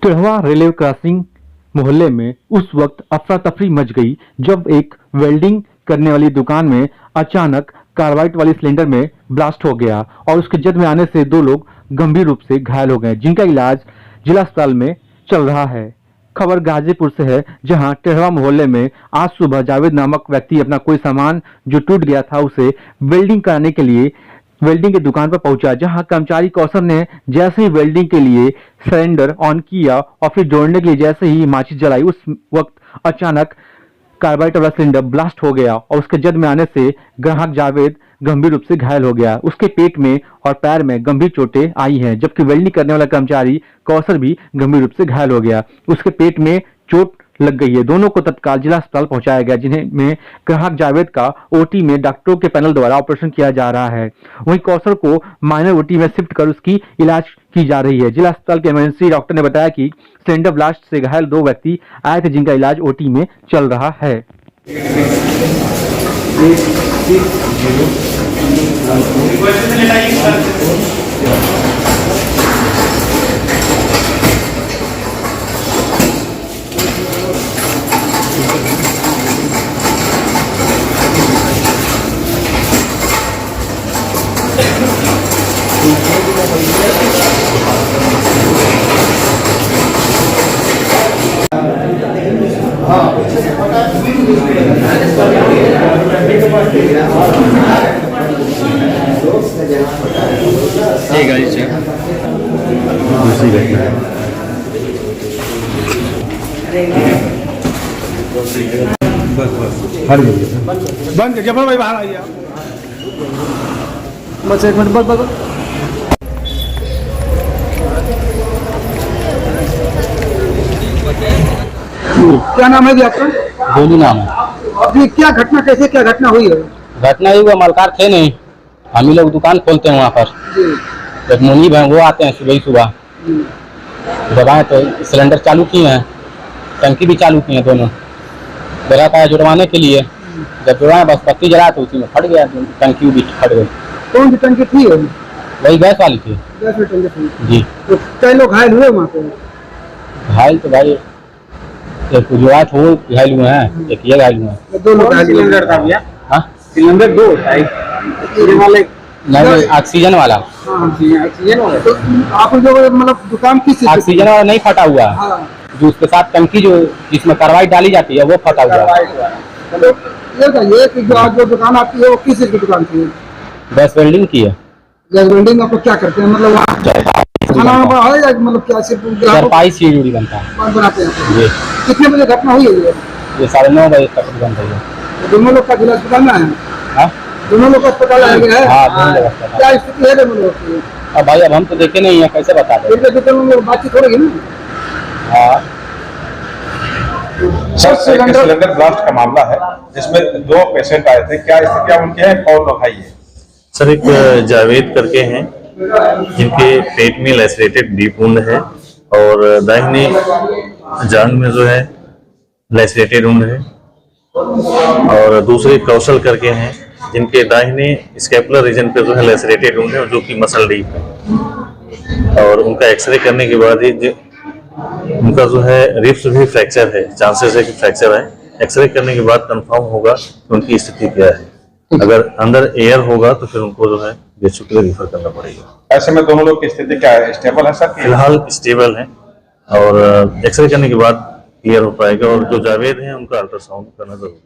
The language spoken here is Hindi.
टिड़वा रेलवे क्रॉसिंग मोहल्ले में उस वक्त अफरा तफरी मच गई जब एक वेल्डिंग करने वाली दुकान में अचानक कार्बाइड वाली सिलेंडर में ब्लास्ट हो गया और उसके जद में आने से दो लोग गंभीर रूप से घायल हो गए, जिनका इलाज जिला अस्पताल में चल रहा है। खबर गाजीपुर से है, जहां टिड़वा मोहल्ले में आज सुबह जावेद नामक व्यक्ति अपना कोई सामान जो टूट गया था उसे वेल्डिंग कराने के लिए वेल्डिंग की दुकान पर पहुंचा, जहां कर्मचारी कौशल ने जैसे ही वेल्डिंग के लिए सिलेंडर ऑन किया और फिर जोड़ने के लिए जैसे ही माचिस जलाई, उस वक्त अचानक कार्बाइड वाला सिलेंडर ब्लास्ट हो गया और उसके जद में आने से ग्राहक जावेद गंभीर रूप से घायल हो गया। उसके पेट में और पैर में गंभीर चोटें आई हैं, जबकि वेल्डिंग करने वाला कर्मचारी कौशल भी गंभीर रूप से घायल हो गया। उसके पेट में चोट लग गई है। दोनों को तत्काल जिला अस्पताल पहुंचाया गया, जिन्हें में ग्राहक जावेद का ओटी में डॉक्टरों के पैनल द्वारा ऑपरेशन किया जा रहा है। वहीं कौशल को माइनर ओटी में शिफ्ट कर उसकी इलाज की जा रही है। जिला अस्पताल के इमरजेंसी डॉक्टर ने बताया कि सिलेंडर ब्लास्ट से घायल दो व्यक्ति आए थे, जिनका इलाज ओटी में चल रहा है। बंद कर जबर भाई बाहर आइए। बस एक मिनट बस। क्या नाम है जी आपका? गोलू नाम है। अभी क्या घटना, कैसे क्या घटना हुई है? घटना ही हुआ, मलकार थे नहीं, हम ही लोग दुकान खोलते हैं वहाँ पर। एक मुनीब है, वो आते हैं सुबह ही सुबह, दबाए तो सिलेंडर चालू किए हैं, टंकी भी चालू किए हैं दोनों, ग्राहक आया जुड़वाने के लिए। जब जुड़वाए बस पत्ती जला तो उसी में फट गया, टंकी भी फट गई। कौन सी टंकी थी? वही गैस वाली थी। गैस में टंकी थी जी। तो कई लोग घायल हुए वहाँ पे? घायल तो भाई एक जुड़ा वो घायल हुए हैं, एक ये घायल हुए हैं। दो लोग। सिलेंडर था भैया? हाँ सिलेंडर दो वाले नहीं, ऑक्सीजन वाला। ऑक्सीजन वाला। तो आप जो मतलब दुकान किस? ऑक्सीजन वाला नहीं फटा हुआ है। हाँ। जो उसके साथ टंकी जो जिसमें कार्बाइड डाली जाती है वो फटा हुआ है। तो ये बताइए कि जो दुकान आपकी है वो किस चीज की दुकान थी? गैस वेल्डिंग की है। गैस वेल्डिंग आप क्या करते हैं, मतलब खाना है या मतलब क्या सिर्फ चारपाई सीढ़ी बनता है बनाते हैं? जी। कितने बजे घटना हुई है ये 9:30 बजे तक बन रही है। दोनों लोग का जिला अस्पताल में है? हाँ? दोनों लोग का अस्पताल है? हाँ, दोनों लोग अस्पताल। क्या स्थिति है दोनों लोग की? अब भाई अब हम तो देखे नहीं है, कैसे बता दें? बातचीत हो रही है ना? हाँ। सर, सिलेंडर ब्लास्ट का मामला है जिसमें दो पेशेंट आए थे, क्या स्थितियां उनकी है, कौन लोग है ये? सर एक जावेद करके हैं जिनके पेट में लैसरेटेड डीप वुंड है और दाहिने जांघ में जो है लैसरेटेड वुंड है, और दूसरे कौशल करके हैं जिनके दाहिने स्कैपुलर रीजन पे जो है लैसरेटेड वुंड है, जो कि मसल डीप है। और उनका एक्सरे करने के बाद ही उनका जो है रिब्स भी फ्रैक्चर है, चांसेस है कि फ्रैक्चर है। एक्सरे करने के बाद कंफर्म होगा कि उनकी स्थिति क्या है। अगर अंदर एयर होगा तो फिर उनको जो है जेएचयू के लिए रिफर करना पड़ेगा। ऐसे में दोनों लोग की स्थिति क्या है, स्टेबल है सर? फिलहाल स्टेबल है और एक्सरे करने के बाद क्लियर हो पाएगा। और जो जावेद हैं उनका अल्ट्रासाउंड करना जरूरी है।